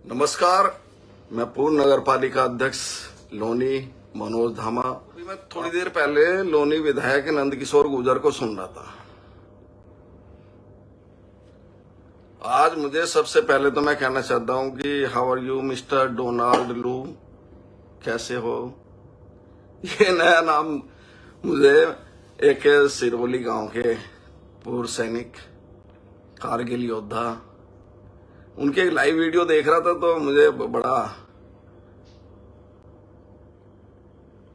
नमस्कार, मैं पूर्ण नगर पालिका अध्यक्ष लोनी मनोज धामा। अभी मैं थोड़ी देर पहले लोनी विधायक नंदकिशोर गुर्जर को सुन रहा था। आज मुझे सबसे पहले तो मैं कहना चाहता हूं कि how are you mister Donald Lu, कैसे हो। ये नया नाम मुझे एक सिरोली गांव के पूर्व सैनिक, कारगिल योद्धा, उनके एक लाइव वीडियो देख रहा था तो मुझे बड़ा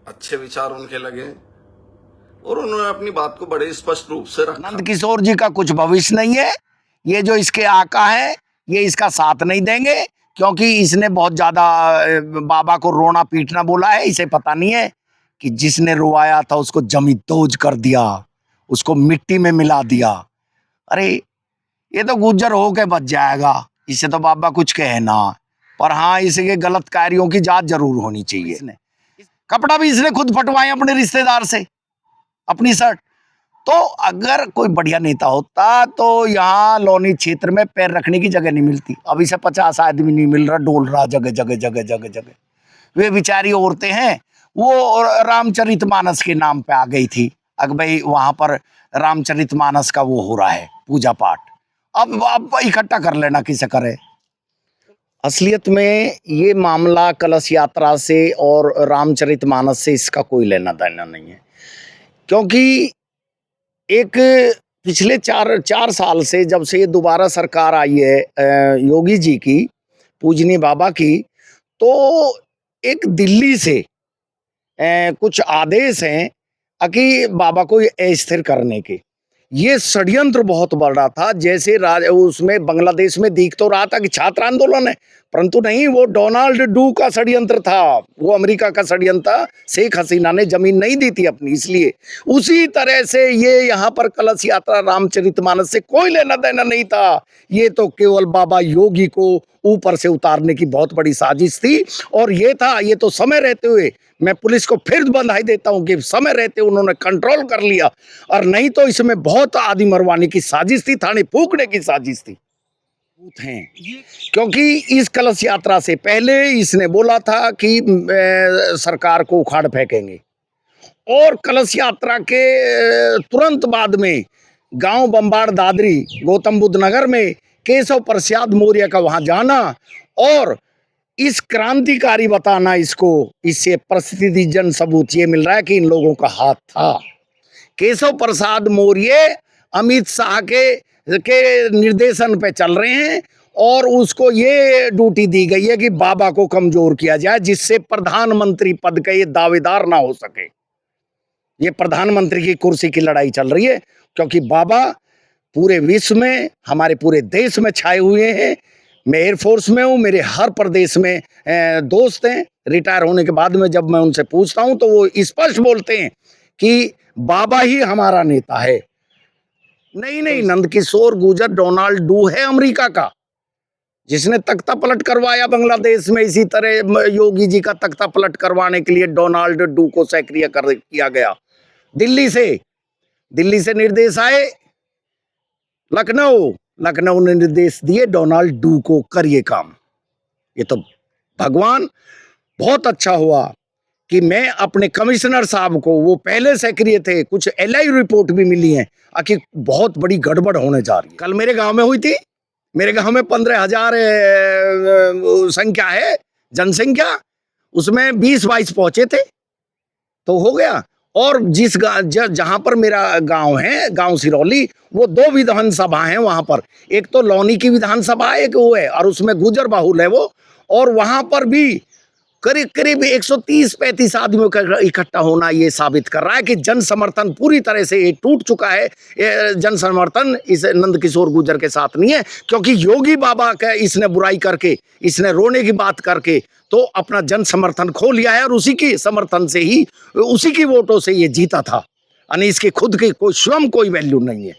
अच्छे विचार उनके लगे और उन्होंने अपनी बात को बड़े स्पष्ट रूप से रखा। नंदकिशोर जी का कुछ भविष्य नहीं है। ये जो इसके आका है ये इसका साथ नहीं देंगे, क्योंकि इसने बहुत ज्यादा बाबा को रोना पीटना बोला है। इसे पता नहीं है कि जिसने रोवाया था उसको जमींदोज कर दिया, उसको मिट्टी में मिला दिया। अरे ये तो गुज्जर होके बच जाएगा, इसे तो बाबा कुछ कहे ना। पर हाँ, इसके गलत कार्यों की जांच जरूर होनी चाहिए। इसने कपड़ा भी इसने खुद फटवाए अपने रिश्तेदार से, अपनी शर्ट। तो अगर कोई बढ़िया नेता होता तो यहाँ लोनी क्षेत्र में पैर रखने की जगह नहीं मिलती। अभी से 50 आदमी नहीं मिल रहा, डोल रहा जगह जगह जगह जगह जगह। वे बेचारी औरतें हैं, वो रामचरितमानस के नाम पे आ गई थी। अगर भाई वहां पर रामचरितमानस का वो हो रहा है पूजा पाठ, अब इकट्ठा कर लेना किसे करे। असलियत में ये मामला कलश यात्रा से और रामचरितमानस से इसका कोई लेना देना नहीं है, क्योंकि एक पिछले चार साल से जब से ये दोबारा सरकार आई है योगी जी की, पूजनीय बाबा की, तो एक दिल्ली से कुछ आदेश हैं कि बाबा को अस्थिर करने के। ये षड्यंत्र बहुत बढ़ रहा था। जैसे उसमें बांग्लादेश में दिख तो रहा था कि छात्र आंदोलन है, परंतु नहीं, वो डोनाल्ड डू का षड्यंत्र था, वो अमेरिका का षड्यंत्र था। शेख हसीना ने जमीन नहीं दी थी अपनी, इसलिए उसी तरह से ये यहाँ पर कलश यात्रा रामचरितमानस से कोई लेना देना नहीं था। ये तो केवल बाबा योगी को ऊपर से उतारने की बहुत बड़ी साजिश थी। और ये था, ये तो समय रहते हुए, मैं पुलिस को फिर बधाई देता हूं कि समय रहते उन्होंने कंट्रोल कर लिया, और नहीं तो इसमें बहुत आदि मरवाने की साजिश थी, थाने फूकने की साजिश थी। हैं क्योंकि इस कलश यात्रा से पहले इसने बोला था कि सरकार को उखाड़ फेंकेंगे, और कलश यात्रा के तुरंत बाद में गांव बम्बाड़ दादरी गौतम बुद्ध नगर में केशव प्रसाद मौर्य का वहां जाना और इस क्रांतिकारी बताना, इसको, इससे प्रसिद्धि जन सबूत ये मिल रहा है कि इन लोगों का हाथ था। केशव प्रसाद मौर्य अमित शाह के निर्देशन पे चल रहे हैं और उसको ये ड्यूटी दी गई है कि बाबा को कमजोर किया जाए, जिससे प्रधानमंत्री पद के ये दावेदार ना हो सके। ये प्रधानमंत्री की कुर्सी की लड़ाई चल रही है, क्योंकि बाबा पूरे विश्व में, हमारे पूरे देश में छाए हुए हैं। मैं एयरफोर्स में हूँ, मेरे हर प्रदेश में दोस्त हैं। रिटायर होने के बाद में जब मैं उनसे पूछता हूँ तो वो स्पष्ट बोलते हैं कि बाबा ही हमारा नेता है। नहीं, नंदकिशोर गुर्जर डोनाल्ड डू है अमेरिका का, जिसने तख्ता पलट करवाया बांग्लादेश में। इसी तरह योगी जी का तख्ता पलट करवाने के लिए डोनाल्ड डू को सक्रिय किया गया। दिल्ली से निर्देश आए, लखनऊ ने निर्देश दिए डोनाल्ड डू को, करिए काम। ये तो भगवान, बहुत अच्छा हुआ कि मैं अपने कमिश्नर साहब को, वो पहले सक्रिय थे, कुछ एलआई रिपोर्ट भी मिली है कि बहुत बड़ी गड़बड़ होने जा रही है। कल मेरे गांव में हुई थी, मेरे गांव में 15,000 संख्या है, जनसंख्या, उसमें 20-22 पहुंचे थे तो हो गया। और जहां पर मेरा गांव है, गांव सिरौली, वो 2 विधानसभा हैं वहां पर। एक तो लोनी की विधानसभा एक वो है, और उसमें गुजर बाहुल है वो, और वहां पर भी करीब 130-35 आदमियों का इकट्ठा होना ये साबित कर रहा है कि जन समर्थन पूरी तरह से ये टूट चुका है। जन समर्थन इस नंदकिशोर गुर्जर के साथ नहीं है, क्योंकि योगी बाबा का इसने बुराई करके, इसने रोने की बात करके तो अपना जन समर्थन खो लिया है, और उसी की समर्थन से ही, उसी की वोटों से ये जीता था। यानी इसके खुद की कोई स्वयं कोई वैल्यू नहीं है।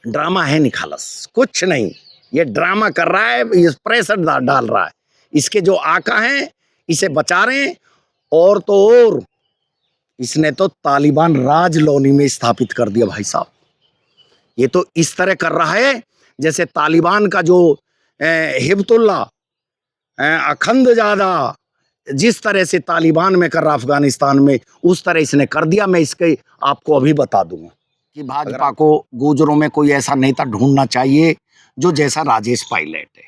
ड्रामा है निखालस, कुछ नहीं, ये ड्रामा कर रहा है, ये प्रेशर डाल रहा है। इसके जो आका हैं इसे बचा रहे हैं, और तो और इसने तो तालिबान राज लोनी में स्थापित कर दिया भाई साहब। ये तो इस तरह कर रहा है जैसे तालिबान का जो हिब्बुल्लाह अखंड ज्यादा जिस तरह से तालिबान में कर रहा अफगानिस्तान में, उस तरह इसने कर दिया। मैं इसके आपको अभी बता दूंगा कि भाजपा को गुजरों में कोई ऐसा नेता ढूंढना चाहिए जो जैसा राजेश पायलट है।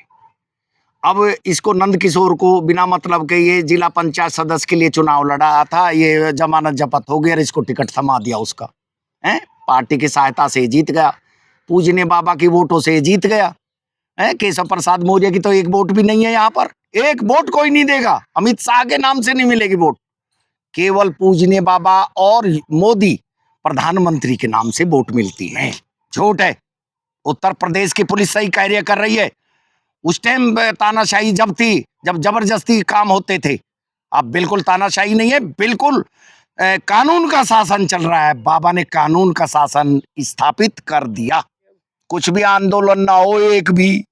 अब इसको नंद किशोर को बिना मतलब के ये जिला पंचायत सदस्य के लिए चुनाव लड़ा था, ये जमानत जब्त हो गया और इसको टिकट थमा दिया उसका, है पार्टी की सहायता से जीत गया, पूजने बाबा की वोटों से जीत गया है। केशव प्रसाद मौर्य की तो एक वोट भी नहीं है, यहाँ पर एक वोट कोई नहीं देगा, अमित शाह के नाम से नहीं मिलेगी वोट, केवल पूजने बाबा और मोदी प्रधानमंत्री के नाम से वोट मिलती है। झूठ है। उत्तर प्रदेश की पुलिस सही कार्य कर रही है। उस टाइम तानाशाही जब थी, जब जबरदस्ती काम होते थे, अब बिल्कुल तानाशाही नहीं है, बिल्कुल कानून का शासन चल रहा है। बाबा ने कानून का शासन स्थापित कर दिया। कुछ भी आंदोलन ना हो, एक भी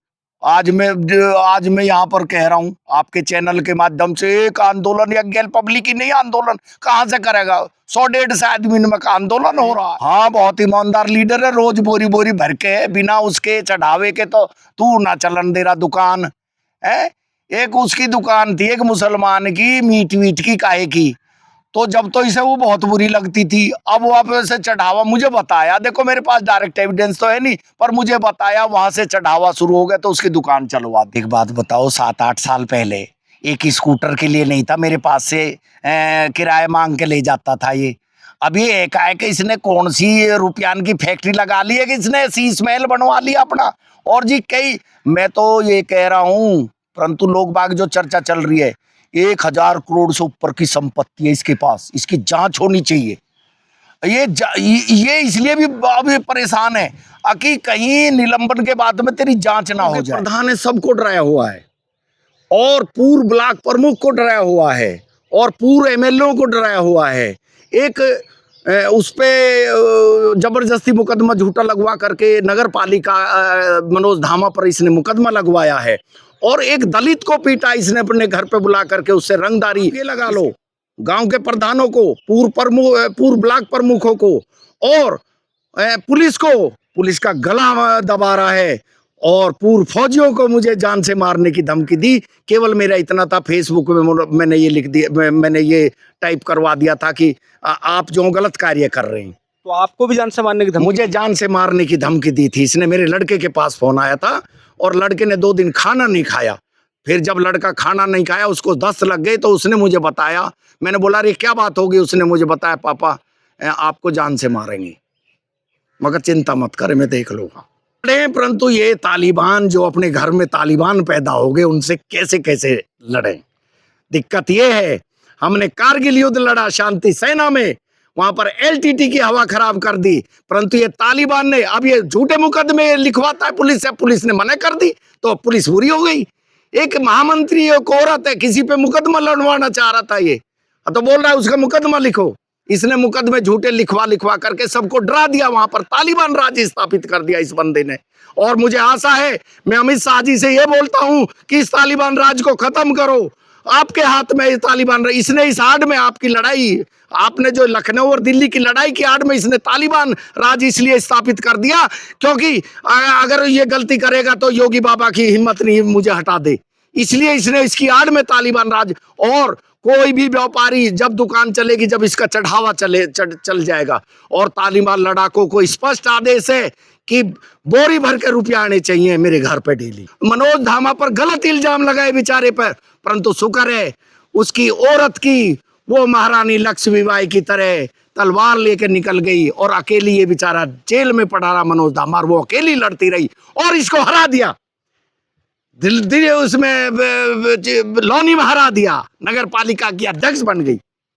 आज मैं यहाँ पर कह रहा हूँ आपके चैनल के माध्यम से, एक आंदोलन या गैर पब्लिक ही नहीं, आंदोलन कहाँ से करेगा? 100-150 आदमी में का आंदोलन हो रहा है। हाँ, बहुत ईमानदार लीडर है, रोज बोरी बोरी भर के बिना उसके चढ़ावे के तो तू ना चलन दे रहा दुकान है। एक उसकी दुकान थी, एक मुसलमान की, मीट वीट की, काहे की, तो जब तो इसे वो बहुत बुरी लगती थी। अब वो आप से चढ़ावा मुझे बताया, देखो मेरे पास डायरेक्ट एविडेंस तो है नहीं, पर मुझे बताया वहां से चढ़ावा शुरू हो गया तो उसकी दुकान चलवा। एक बात बताओ, 7-8 साल पहले एक स्कूटर के लिए नहीं था, मेरे पास से किराया मांग के ले जाता था ये। अब ये एकाएक इसने कौन सी रुपयान की फैक्ट्री लगा ली है कि इसने शीश महल बनवा लिया अपना। और जी कई, मैं तो ये कह रहा हूँ, परंतु लोग बाग जो चर्चा चल रही है, 1000 करोड़ से ऊपर की संपत्ति है इसके पास, इसकी जांच होनी चाहिए। ये इसलिए भी अभी परेशान है कि कहीं निलंबन के बाद में तेरी जांच ना हो जाए। प्रधान है, सबको डराया हुआ है, और पूर्व ब्लॉक प्रमुख को डराया हुआ है, और पूर्व एमएलए को डराया हुआ है। एक उस पे जबरदस्ती मुकदमा झूठा लगवा करके नगर पालिका मनोज धामा पर इसने मुकदमा लगवाया है, और एक दलित को पीटा इसने अपने घर पे बुला करके, उससे रंगदारी ये लगा लो। गांव के प्रधानों को, पूर्व ब्लॉक प्रमुखों को, और पुलिस को, पुलिस का गला दबा रहा है, और पूर्व फौजियों को मुझे जान से मारने की धमकी दी। केवल मेरा इतना था, फेसबुक में मैंने ये लिख दिया, मैंने ये टाइप करवा दिया था कि आप जो गलत कार्य कर रहे हैं। तो आपको भी जान से मारने की धमकी? मुझे जान से मारने की धमकी दी थी इसने। मेरे लड़के के पास फोन आया था, और लड़के ने 2 दिन खाना नहीं खाया। फिर जब लड़का खाना नहीं खाया, उसको दस्त लग गई, तो उसने मुझे बताया। मैंने बोला अरे क्या बात होगी? उसने मुझे बताया पापा आपको जान से मारेंगे। मगर चिंता मत करे, मैं देख लूंगा। परंतु ये तालिबान जो अपने घर में तालिबान पैदा हो गए, उनसे कैसे कैसे लड़े? दिक्कत ये है, हमने कारगिल युद्ध लड़ा शांति सेना में, वहां पर एलटीटी की हवा खराब कर दी, परंतु ये तालिबान ने अब ये झूठे मुकदमे लिखवाता है पुलिस से, पुलिस ने मना कर दी तो पुलिस बुरी हो गई। एक महामंत्री एक औरत है, किसी पे मुकदमा लड़वाना चाह रहा था ये, तो बोल रहा है उसका मुकदमा लिखो। इसने मुकदमे झूठे लिखवा करके सबको डरा दिया, वहां पर तालिबान राज स्थापित कर दिया इस बंदे ने। और मुझे आशा है, मैं अमित शाह जी से ये बोलता हूं कि इस तालिबान राज को खत्म करो, आपके हाथ में तालिबान। इसने इस आड़ में आपकी लड़ाई, आपने जो लखनऊ और दिल्ली की लड़ाई की आड़ में इसने तालिबान राज इसलिए स्थापित कर दिया क्योंकि अगर ये गलती करेगा तो योगी बाबा की हिम्मत नहीं मुझे हटा दे, इसलिए इसने इसकी आड़ में तालिबान राज। और कोई भी व्यापारी जब दुकान चलेगी, जब इसका चढ़ावा चल जाएगा, और तालिबान लड़ाकों को स्पष्ट आदेश है कि बोरी भर के रुपया आने चाहिए मेरे घर पे डेली। मनोज धामा पर गलत इल्जाम लगाए बेचारे पर, परंतु शुक्र है उसकी औरत की वो महारानी लक्ष्मीबाई की तरह तलवार लेकर निकल गई, और अकेली ये बेचारा जेल में पड़ा रहा मनोज धामा, वो अकेली लड़ती रही और इसको हरा दिया। दिल उसमें लौनी में हरा दिया, नगर पालिका की अध्यक्ष बन गई।